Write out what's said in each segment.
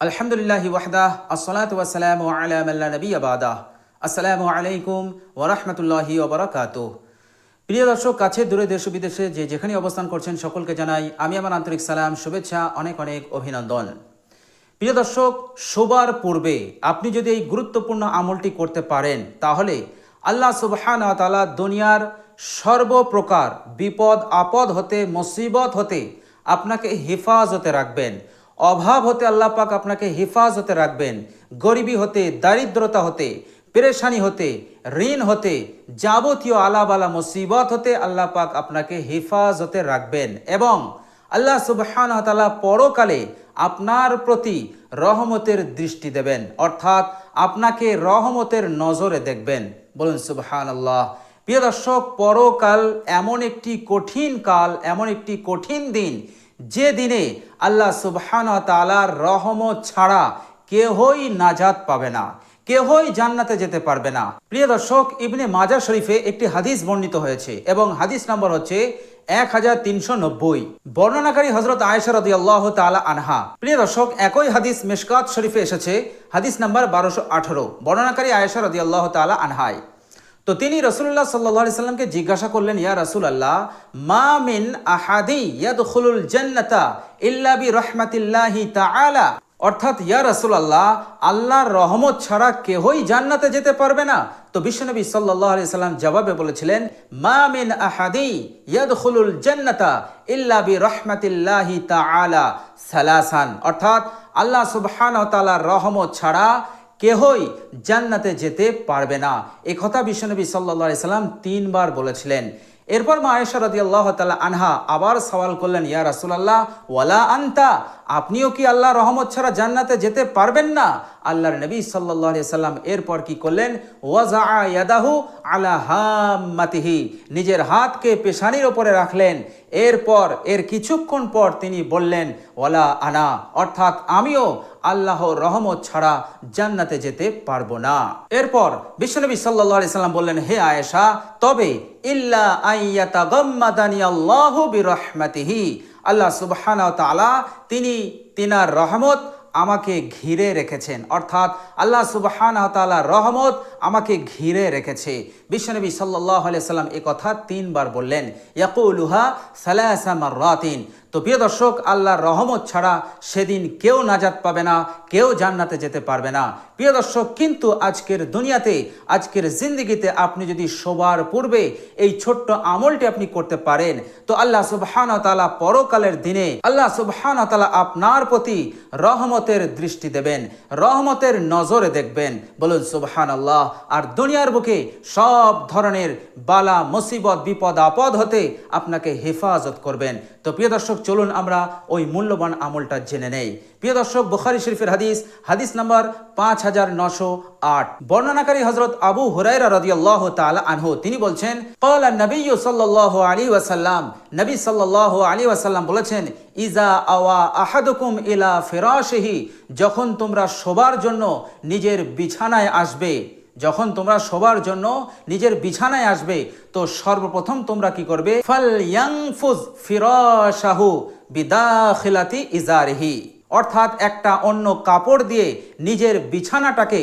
আলহামদুলিল্লাহি ওয়াহদাহ আসসালাতু ওয়াসসালামু আলা মান লা নাবিয়্যা বা'দাহ। আসসালামু আলাইকুম ওয়া রাহমাতুল্লাহি ওয়া বারাকাতুহু। প্রিয় দর্শক, কাছে দূরে দেশ ও বিদেশে যে যেখানে অবস্থান করছেন সকলকে জানাই আমি আমার আন্তরিক সালাম, শুভেচ্ছা, অনেক অনেক অভিনন্দন। প্রিয় দর্শক, শোবার পূর্বে আপনি যদি এই গুরুত্বপূর্ণ আমলটি করতে পারেন তাহলে আল্লাহ সুবহানাহু ওয়া তাআলা দুনিয়ার সর্বপ্রকার বিপদ আপদ হতে, মুসিবত হতে আপনাকে হেফাজতে রাখবেন। অভাব হতে আল্লাহ পাক আপনাকে হেফাজতে রাখবেন। গরিবী হতে, দারিদ্রতা হতে, পেরেশানি হতে, ঋণ হতে, যাবতীয় আলাবালা মুসিবত হতে আল্লাহ পাক আপনাকে হেফাজতে রাখবেন এবং আল্লাহ সুবহানাহু ওয়া তাআলা পরকালে আপনার প্রতি রহমতের দৃষ্টি দেবেন, অর্থাৎ আপনাকে রহমতের নজরে দেখবেন। বলুন সুবহানাল্লাহ। প্রিয় দর্শক, পরকাল এমন একটি কঠিন কাল, এমন একটি কঠিন দিন যে দিনে আল্লাহ সুবহানাহু ওয়া তাআলার রহমত ছাড়া কেহই নাজাত পাবে না, কেহই জান্নাতে যেতে পারবে না। প্রিয় দর্শক, ইবনে মাজাহ শরীফে একটি হাদিস বর্ণিত হয়েছে এবং হাদিস নম্বর হচ্ছে 1390। বর্ণনাকারী হযরত আয়েশা রাদিয়াল্লাহু তাআলা আনহা। প্রিয় দর্শক, একই হাদিস মিশকাত শরীফে এসেছে, হাদিস নাম্বার 1218। বর্ণনাকারী আয়েশা রাদিয়াল্লাহু তাআলা আনহায়। তো তিনি রাসূলুল্লাহ সাল্লাল্লাহু আলাইহি সাল্লামকে জিজ্ঞাসা করলেন, ইয়া রাসূলুল্লাহ, মা মিন আহাদি ইয়াদখুলুল জান্নাতা ইল্লা বিরহমাতিল্লাহি তাআলা, অর্থাৎ ইয়া রাসূলুল্লাহ, আল্লাহর রহমত ছাড়া কেহই জান্নাতে যেতে পারবে না। তো বিশ্বনবী সাল্লাল্লাহু আলাইহি সাল্লাম জবাবে বলেছিলেন, মা মিন আহাদি ইয়াদখুলুল জান্নাতা ইল্লা বিরহমাতিল্লাহি তাআলা সালাসান, অর্থাৎ আল্লাহ সুবহানাহু ওয়া তাআলার রহমত ছাড়া কেহই জান্নাতে যেতে পারবে না। এই কথা বিশ্বনবী সাল্লাল্লাহু আলাইহি সাল্লাম 3 বার বলেছিলেন। এরপর মা আয়েশা রাদিয়াল্লাহু তাআলা আনহা আবার সওয়াল করলেন, ইয়া রাসূলুল্লাহ, ওয়ালা আনতা, আপনিও কি আল্লাহর রহমত ছাড়া জান্নাতে যেতে পারবেন না? আল্লাহর নবী সাল্লাল্লাহু আলাইহি সাল্লাম এরপর কি করলেন? ওয়াজা ইয়াদাহু আলা হাম্মাতিহি, নিজের হাতকে পেশানির উপরে রাখলেন। এরপর এর কিছুক্ষণ পর তিনি বললেন, ওয়ালা আনা, অর্থাৎ আমিও আল্লাহর রহমত ছাড়া জান্নাতে যেতে পারবো না। এরপর বিশ্বনবী সাল্লাল্লাহু আলাইহি সাল্লাম বললেন, হে আয়েশা, তবে ইল্লা আইয়াতাগাম্মাদানি আল্লাহু বিরহমাতিহি, আল্লাহ সুবহানাহু ওয়া তাআলা তিনি তিনার রহমত আমাকে ঘিরে রেখেছেন, অর্থাৎ আল্লাহ সুবহানাহু ওয়া তাআলার রহমত আমাকে ঘিরে রেখেছে। বিশ্বনবী সাল্লাল্লাহু আলাইহি সাল্লাম এই কথা 3 বার বললেন, ইয়াকুলুহা সালাসা মাররাতিন। তো প্রিয় দর্শক, আল্লাহর রহমত ছাড়া সেদিন কেউ নাজাত পাবে না, কেউ জান্নাতে যেতে পারবে না। প্রিয় দর্শক, কিন্তু আজকের দুনিয়াতে, আজকের জিন্দেগিতে আপনি যদি শোবার পূর্বে এই ছোট্ট আমলটি আপনি করতে পারেন তো আল্লাহ সুবহানাহু ওয়া তাআলা পরকালের দিনে আল্লাহ সুবহানাহু ওয়া তাআলা আপনার প্রতি রহমতের দৃষ্টি দেবেন, রহমতের নজরে দেখবেন। বলুন সুবহানাল্লাহ। আর দুনিয়ার বুকে সব ধরনের বালা মুসিবত বিপদ আপদ হতে আপনাকে হেফাজত করবেন। তো প্রিয় দর্শক, চলুন আমরা ওই মূল্যবান আমলটা জেনে নেই। প্রিয় দর্শক, বুখারী শরীফের হাদিস, হাদিস নাম্বার 5908। বর্ণনাকারী হযরত আবু হুরায়রা রাদিয়াল্লাহু তাআলা আনহু, তিনি বলছেন, ক্বালা নবী সাল্লাল্লাহু আলাইহি ওয়াসাল্লাম, নবী সাল্লাল্লাহু আলাইহি ওয়াসাল্লাম বলেছেন, ইজা আওয়া আহাদুকুম ইলা ফিরাশিহি, যখন তোমরা শোবার জন্য নিজের বিছানায় আসবে, যখন তোমরা শোবার জন্য নিজের বিছানায় আসবে তো সর্বপ্রথম তোমরা কি করবে? ফালয়ানফুজ ফিরাশাহু বিদাখিলাতি ইজারিহি, অর্থাৎ একটা অন্য কাপড় দিয়ে নিজের বিছানাটাকে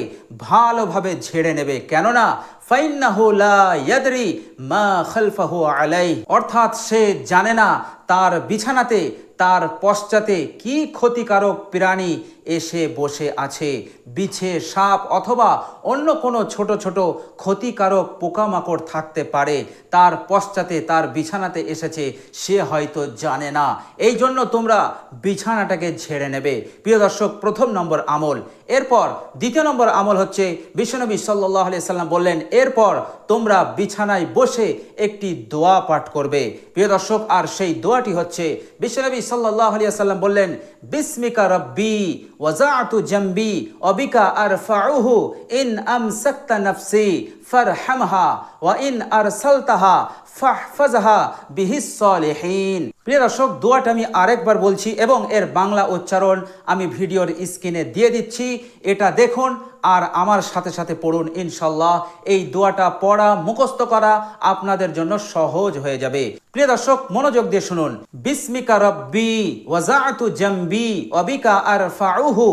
ভালোভাবে ঝেড়ে নেবে, কেননা ফাইন্নাহু লা ইয়াদরি মা খালফাহু আলাইহি, অর্থাৎ সে জানে না তার বিছানাতে, তার পশ্চাতে কি ক্ষতিকারক প্রাণী এসে বসে আছে। বিছে, সাপ অথবা অন্য কোনো ছোট ছোট ক্ষতিকারক পোকামাকড় থাকতে পারে, তার পশ্চাতে, তার বিছানাতে এসেছে, সে হয়তো জানে না। এই জন্য তোমরা বিছানাটাকে ঝেড়ে নেবে। প্রিয় দর্শক, প্রথম নম্বর আমল। এরপর দ্বিতীয় নম্বর আমল হচ্ছে, বিশ্বনবী সাল্লাল্লাহু আলাইহি সাল্লাম বললেন, এরপর তোমরা বিছানায় বসে একটি দোয়া পাঠ করবে। প্রিয় দর্শক, আর সেই দোয়াটি হচ্ছে, বিশ্বনবী সাল্লাল্লাহু আলাইহি সাল্লাম বললেন, বিসমিকা রব্বি ওয়াজাআতু জামবি ওয়াবিকা আরফাউহু ইন আমসাকতা নাফসি ফারহামহা ওয়া ইন আরসালতাহা ফাহফাজহা বিহিস সালিহিন। প্রিয় দর্শক, দোয়াটা আমি আরেকবার বলছি এবং এর বাংলা উচ্চারণ আমি ভিডিওর স্ক্রিনে দিয়ে দিচ্ছি। এটা দেখুন আর আমার সাথে সাথে পড়ুন। ইনশাল্লাহ এই দোয়াটা পড়া মুখস্থ করা আপনাদের জন্য সহজ হয়ে যাবে। প্রিয় দর্শক, মনোযোগ দিয়ে শুনুন। বিসমিকা রব্বি ওয়াজাআতু জামবি ওয়া বিকা আরফাউহু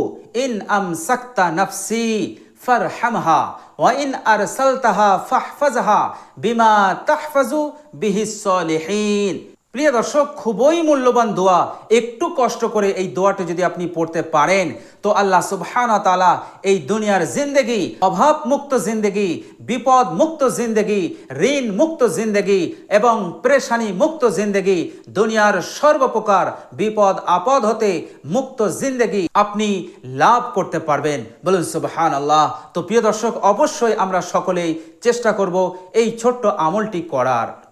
ইন আমসাকতা নাফসি ফারহামহা ওয়া ইন আরসালতাহা ফাহফাজহা বিমা তাহফাজু বিহিস সলিহিন। প্রিয় দর্শক, খুবই মূল্যবান দোয়া। একটু কষ্ট করে এই দোয়াটা যদি আপনি পড়তে পারেন তো আল্লাহ সুবহানাহু ওয়া তাআলা এই দুনিয়ার জিন্দেগি, অভাব মুক্ত জিন্দেগি, বিপদ মুক্ত জিন্দেগি, ঋণ মুক্ত জিন্দেগি এবং পেরেশানি মুক্ত জিন্দেগি, দুনিয়ার সর্বপ্রকার বিপদ আপদ হতে মুক্ত জিন্দেগি আপনি লাভ করতে পারবেন। বলুন সুবহানাল্লাহ। তো প্রিয় দর্শক, অবশ্যই আমরা সকলেই চেষ্টা করব এই ছোট্ট আমলটি করার।